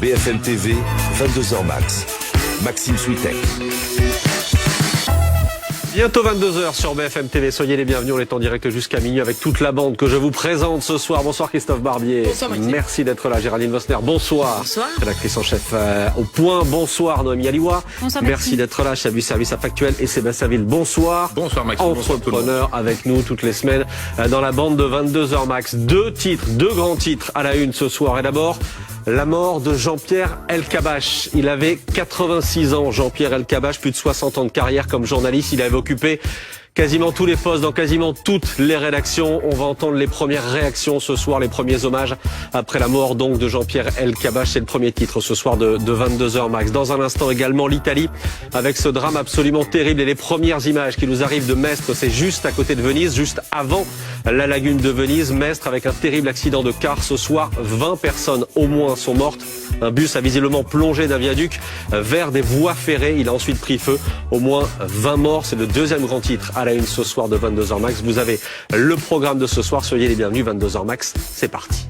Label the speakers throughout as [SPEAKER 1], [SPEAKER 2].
[SPEAKER 1] BFM TV, 22h max. Maxime Switek.
[SPEAKER 2] Bientôt 22h sur BFM TV, soyez les bienvenus, on est en direct jusqu'à minuit avec toute la bande que je vous présente ce soir. Bonsoir Christophe Barbier.
[SPEAKER 3] Bonsoir Maxime.
[SPEAKER 2] Merci d'être là. Géraldine Vosner, bonsoir.
[SPEAKER 3] Bonsoir.
[SPEAKER 2] Rédactrice en chef au Point, bonsoir Noémie Aliwa.
[SPEAKER 3] Bonsoir
[SPEAKER 2] Merci d'être là, chef du service Factuel et Sébastien Ville, bonsoir.
[SPEAKER 4] Bonsoir Maxime.
[SPEAKER 2] Entrepreneur avec nous toutes les semaines dans la bande de 22h max. Deux grands titres à la une ce soir. Et d'abord, la mort de Jean-Pierre Elkabbach. Il avait 86 ans, Jean-Pierre Elkabbach, plus de 60 ans de carrière comme journaliste. Il avait occupé quasiment tous les postes dans quasiment toutes les rédactions. On va entendre les premières réactions ce soir, les premiers hommages après la mort donc de Jean-Pierre Elkabbach. C'est le premier titre ce soir de 22h max. Dans un instant également l'Italie avec ce drame absolument terrible et les premières images qui nous arrivent de Mestre. C'est juste à côté de Venise, juste avant la lagune de Venise. Mestre avec un terrible accident de car ce soir. 20 personnes au moins sont mortes. Un bus a visiblement plongé d'un viaduc vers des voies ferrées. Il a ensuite pris feu. Au moins 20 morts. C'est le deuxième grand titre à la une ce soir de 22h max. Vous avez le programme de ce soir. Soyez les bienvenus. 22h max. C'est parti.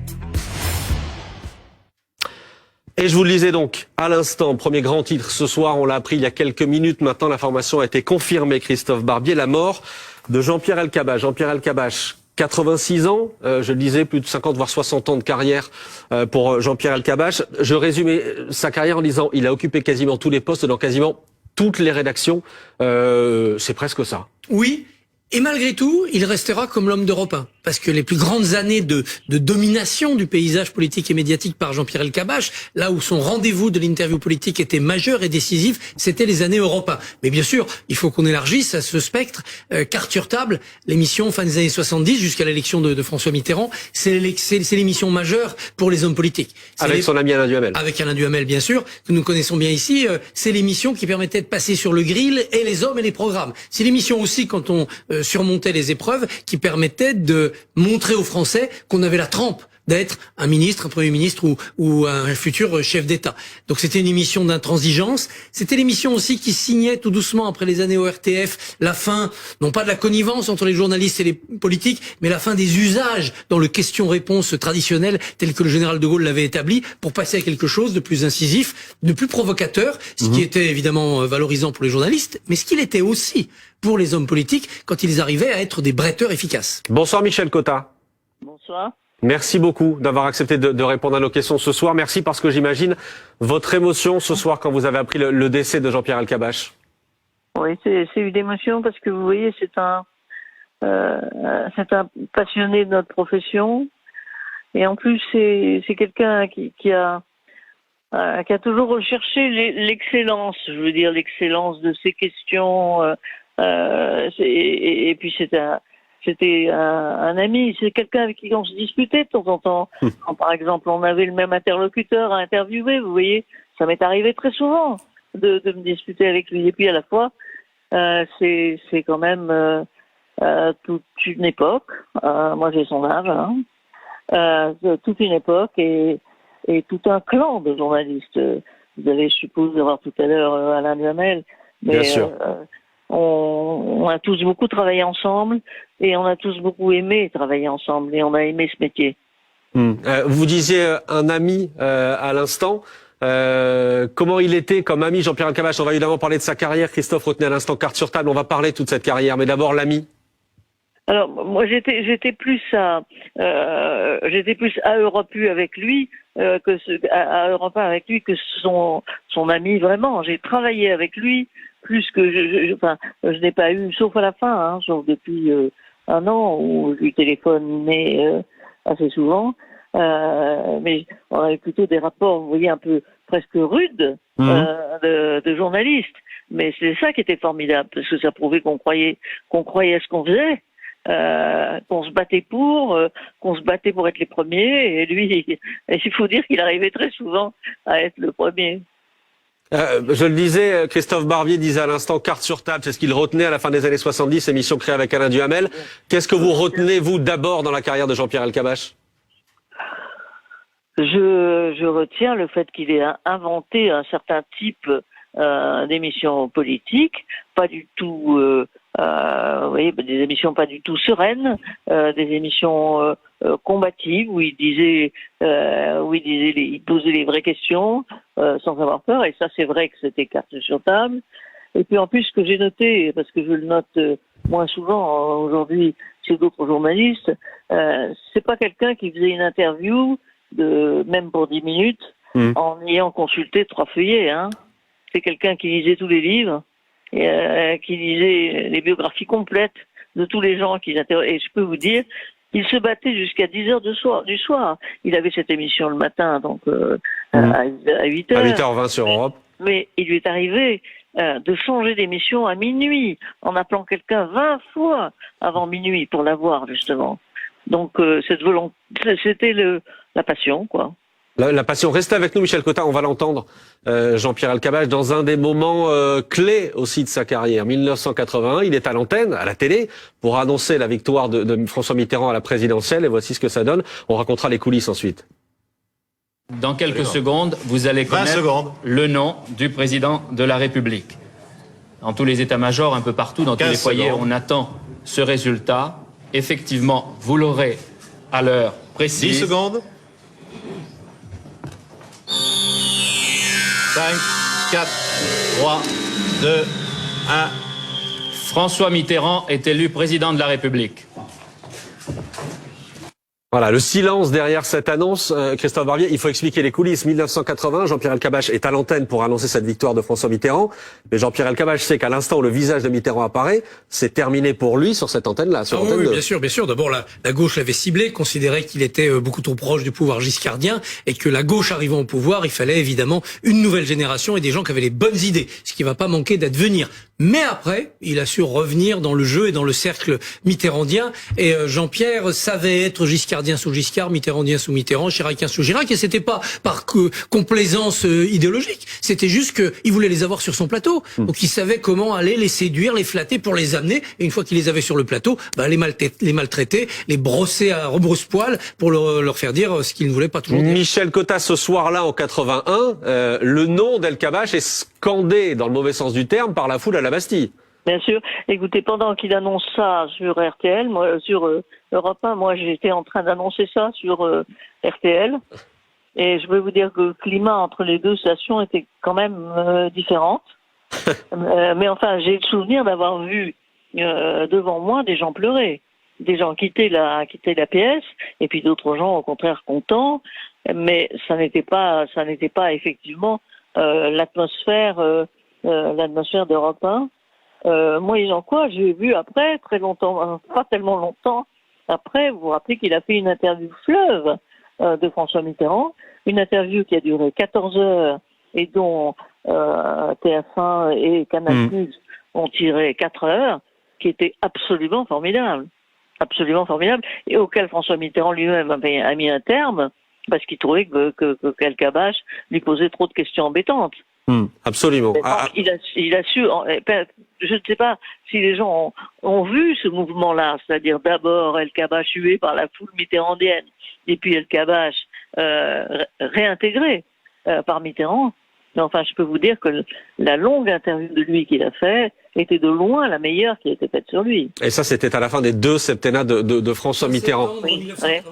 [SPEAKER 2] Et je vous le disais donc à l'instant, premier grand titre ce soir. On l'a appris il y a quelques minutes maintenant. L'information a été confirmée, Christophe Barbier. La mort de Jean-Pierre Elkabbach. Jean-Pierre Elkabbach, 86 ans, je le disais, plus de 50 voire 60 ans de carrière pour Jean-Pierre Elkabbach. Je résumais sa carrière en disant il a occupé quasiment tous les postes dans quasiment toutes les rédactions. C'est presque ça.
[SPEAKER 3] Oui, et malgré tout, il restera comme l'homme d'Europe 1. Parce que les plus grandes années de domination du paysage politique et médiatique par Jean-Pierre Elkabbach, là où son rendez-vous de l'interview politique était majeur et décisif, c'était les années Europe 1. Mais bien sûr, il faut qu'on élargisse à ce spectre. Carte sur table, l'émission fin des années 70 jusqu'à l'élection de François Mitterrand, c'est l'émission majeure pour les hommes politiques.
[SPEAKER 2] Avec son ami Alain Duhamel.
[SPEAKER 3] Avec Alain Duhamel, bien sûr, que nous connaissons bien ici. C'est l'émission qui permettait de passer sur le grill et les hommes et les programmes. C'est l'émission aussi, quand on surmontait les épreuves, qui permettait de montrer aux Français qu'on avait la trempe d'être un ministre, un Premier ministre ou un futur chef d'État. Donc c'était une émission d'intransigeance. C'était l'émission aussi qui signait tout doucement après les années ORTF la fin, non pas de la connivence entre les journalistes et les politiques, mais la fin des usages dans le question-réponse traditionnel tel que le général de Gaulle l'avait établi pour passer à quelque chose de plus incisif, de plus provocateur, ce qui était évidemment valorisant pour les journalistes, mais ce qu'il était aussi pour les hommes politiques quand ils arrivaient à être des bretteurs efficaces.
[SPEAKER 2] Bonsoir Michel Cotta.
[SPEAKER 5] Bonsoir.
[SPEAKER 2] Merci beaucoup d'avoir accepté de répondre à nos questions ce soir. Merci parce que j'imagine votre émotion ce soir quand vous avez appris le décès de Jean-Pierre Elkabbach.
[SPEAKER 5] Oui, c'est une émotion parce que vous voyez, c'est un passionné de notre profession et en plus c'est quelqu'un qui a toujours recherché l'excellence. Je veux dire l'excellence de ses questions. Et puis c'était un ami, c'est quelqu'un avec qui on se disputait de temps en temps. Quand, par exemple, on avait le même interlocuteur à interviewer, vous voyez, ça m'est arrivé très souvent de me disputer avec lui. Et puis à la fois, c'est quand même toute une époque. Moi, j'ai son âge, toute une époque et tout un clan de journalistes. Vous allez, je suppose, voir tout à l'heure Alain Duhamel. Mais,
[SPEAKER 2] bien sûr.
[SPEAKER 5] On a tous beaucoup travaillé ensemble et on a tous beaucoup aimé travailler ensemble et on a aimé ce métier.
[SPEAKER 2] Vous disiez un ami à l'instant. Comment il était comme ami, Jean-Pierre Elkabbach? On va évidemment parler de sa carrière. Christophe, retenez à l'instant carte sur table. On va parler de toute cette carrière, mais d'abord l'ami.
[SPEAKER 5] Alors moi j'étais plus à Europe 1 avec lui à Europe 1 avec lui que son ami vraiment. J'ai travaillé avec lui plus que je n'ai pas eu, sauf à la fin, sauf depuis un an où je lui téléphonais assez souvent, mais on avait plutôt des rapports, vous voyez, un peu presque rudes de journalistes. Mais c'est ça qui était formidable, parce que ça prouvait qu'on croyait à ce qu'on faisait. Qu'on se battait pour être les premiers, et lui, il faut dire qu'il arrivait très souvent à être le premier.
[SPEAKER 2] Je le disais, Christophe Barbier disait à l'instant carte sur table, c'est ce qu'il retenait à la fin des années 70, émission créée avec Alain Duhamel. Qu'est-ce que vous retenez, vous, d'abord dans la carrière de Jean-Pierre Elkabbach?
[SPEAKER 5] Je retiens le fait qu'il ait inventé un certain type d'émissions politiques, pas du tout, vous voyez, des émissions pas du tout sereines, des émissions combative, où il posait les vraies questions sans avoir peur. Et ça, c'est vrai que c'était carte sur table. Et puis en plus, ce que j'ai noté, parce que je le note moins souvent aujourd'hui chez d'autres journalistes, c'est pas quelqu'un qui faisait une interview même pour 10 minutes en ayant consulté 3 feuillets. Hein. C'est quelqu'un qui lisait tous les livres, qui lisait les biographies complètes de tous les gens qu'il interrogeait. Et je peux vous dire, il se battait jusqu'à 10 heures du soir. Il avait cette émission le matin, donc à 8 heures.
[SPEAKER 2] À 8h20 sur Europe.
[SPEAKER 5] Mais il lui est arrivé de changer d'émission à minuit, en appelant quelqu'un 20 fois avant minuit pour l'avoir, justement. Donc, cette volonté, c'était la passion, quoi.
[SPEAKER 2] La passion. Restez avec nous, Michel Cotta, on va l'entendre. Jean-Pierre Elkabbach, dans un des moments clés aussi de sa carrière. 1981, il est à l'antenne, à la télé, pour annoncer la victoire de François Mitterrand à la présidentielle, et voici ce que ça donne. On racontera les coulisses ensuite.
[SPEAKER 4] Dans quelques secondes, vous allez connaître le nom du président de la République. Dans tous les états-majors, un peu partout, dans tous les foyers, on attend ce résultat. Effectivement, vous l'aurez à l'heure précise.
[SPEAKER 6] 10 secondes. 5, 4, 3, 2, 1.
[SPEAKER 4] François Mitterrand est élu président de la République.
[SPEAKER 2] Voilà, le silence derrière cette annonce. Christophe Barbier, il faut expliquer les coulisses. 1980, Jean-Pierre Elkabbach est à l'antenne pour annoncer cette victoire de François Mitterrand. Mais Jean-Pierre Elkabbach sait qu'à l'instant où le visage de Mitterrand apparaît, c'est terminé pour lui sur cette antenne-là.
[SPEAKER 3] Oui, bien sûr, bien sûr. D'abord, la gauche l'avait ciblé, considérait qu'il était beaucoup trop proche du pouvoir giscardien et que la gauche arrivant au pouvoir, il fallait évidemment une nouvelle génération et des gens qui avaient les bonnes idées, ce qui va pas manquer d'advenir. Mais après, il a su revenir dans le jeu et dans le cercle mitterrandien. Et Jean-Pierre savait être giscardien sous Giscard, mitterrandien sous Mitterrand, chiracien sous Chirac. Et c'était pas par complaisance idéologique. C'était juste qu'il voulait les avoir sur son plateau. Donc il savait comment aller les séduire, les flatter pour les amener. Et une fois qu'il les avait sur le plateau, les maltraiter, les brosser à rebrousse-poil pour leur faire dire ce qu'ils ne voulaient pas toujours dire.
[SPEAKER 2] Michel Cotta, ce soir-là, en 81, le nom d'Elkabbach est scandé, dans le mauvais sens du terme, par la foule à la Bastille.
[SPEAKER 5] Bien sûr. Écoutez, pendant qu'il annonce ça sur RTL, sur Europe 1, moi j'étais en train d'annoncer ça sur RTL. Et je peux vous dire que le climat entre les deux stations était quand même différent. Mais enfin, j'ai le souvenir d'avoir vu devant moi des gens pleurer. Des gens quitter la pièce, et puis d'autres gens au contraire contents. Mais ça n'était pas effectivement l'atmosphère d'Europe 1. Moi, j'ai vu après, très longtemps, pas tellement longtemps après, vous vous rappelez qu'il a fait une interview fleuve de François Mitterrand, une interview qui a duré 14 heures et dont TF1 et Canal+ ont tiré 4 heures, qui était absolument formidable, et auquel François Mitterrand lui-même a mis un terme, parce qu'il trouvait que Elkabbach lui posait trop de questions embêtantes.
[SPEAKER 2] Absolument.
[SPEAKER 5] Il a su. Je ne sais pas si les gens ont vu ce mouvement-là, c'est-à-dire d'abord Elkabbach hué par la foule mitterrandienne, et puis Elkabbach réintégré par Mitterrand. Mais enfin, je peux vous dire que la longue interview de lui qu'il a fait était de loin la meilleure qui a été faite sur lui.
[SPEAKER 2] Et ça, c'était à la fin des 2 septennats de François Mitterrand.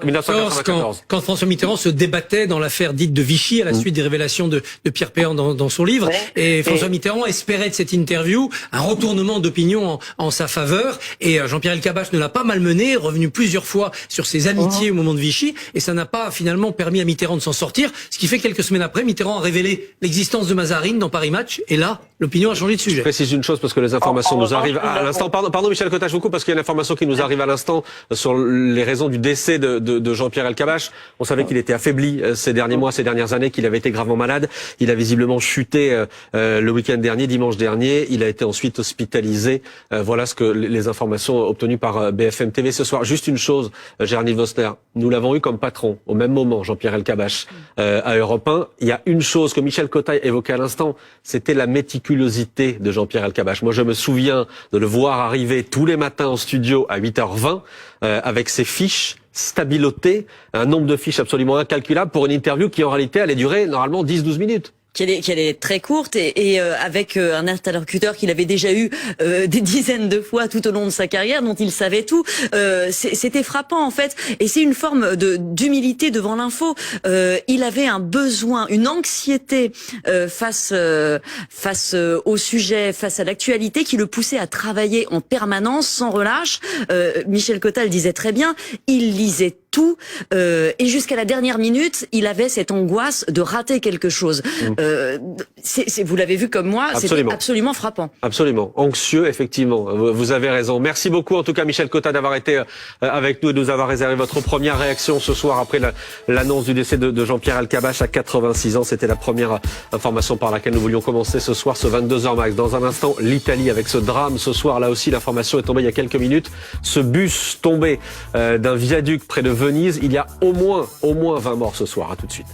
[SPEAKER 3] 1994. Quand François Mitterrand se débattait dans l'affaire dite de Vichy à la suite des révélations de Pierre Péan dans son livre. Et François Mitterrand espérait de cette interview un retournement d'opinion en sa faveur. Et Jean-Pierre Elkabbach ne l'a pas malmené, revenu plusieurs fois sur ses amitiés au moment de Vichy. Et ça n'a pas finalement permis à Mitterrand de s'en sortir. Ce qui fait que quelques semaines après, Mitterrand a révélé l'existence de Mazarine dans Paris Match. Et là, l'opinion a changé de sujet.
[SPEAKER 2] Je précise une chose parce que les informations nous arrivent à l'instant. Pardon Michel Cotta, je vous coupe parce qu'il y a une information qui nous arrive à l'instant sur les raisons du décès de Jean-Pierre Elkabbach. On savait qu'il était affaibli ces derniers mois, ces dernières années, qu'il avait été gravement malade. Il a visiblement chuté le week-end dernier, dimanche dernier. Il a été ensuite hospitalisé. Voilà ce que les informations obtenues par BFM TV ce soir. Juste une chose, Gérald Vosner, nous l'avons eu comme patron au même moment, Jean-Pierre Elkabbach, à Europe 1. Il y a une chose que Michel Cotta évoquait à l'instant, c'était la méticulosité de Jean-Pierre Elkabbach. Moi, je me souviens de le voir arriver tous les matins en studio à 8h20 avec ses fiches stabilotées, un nombre de fiches absolument incalculable pour une interview qui en réalité allait durer normalement 10-12 minutes.
[SPEAKER 7] qui allait être très courte et avec un interlocuteur qu'il avait déjà eu des dizaines de fois tout au long de sa carrière, dont il savait tout. C'était frappant en fait, et c'est une forme d'humilité devant l'info. Il avait un besoin, une anxiété face au sujet, face à l'actualité, qui le poussait à travailler en permanence, sans relâche. Michel Cotta le disait très bien, il lisait tout, et jusqu'à la dernière minute, il avait cette angoisse de rater quelque chose. Vous l'avez vu comme moi, c'était absolument frappant.
[SPEAKER 2] Absolument, anxieux, effectivement, vous avez raison. Merci beaucoup en tout cas Michel Cotta d'avoir été avec nous et de nous avoir réservé votre première réaction ce soir après l'annonce du décès de Jean-Pierre Elkabbach à 86 ans. C'était la première information par laquelle nous voulions commencer ce soir, ce 22h max. Dans un instant, l'Italie avec ce drame ce soir. Là aussi, l'information est tombée il y a quelques minutes. Ce bus tombé d'un viaduc près de Venise. Il y a au moins 20 morts ce soir. À tout de suite.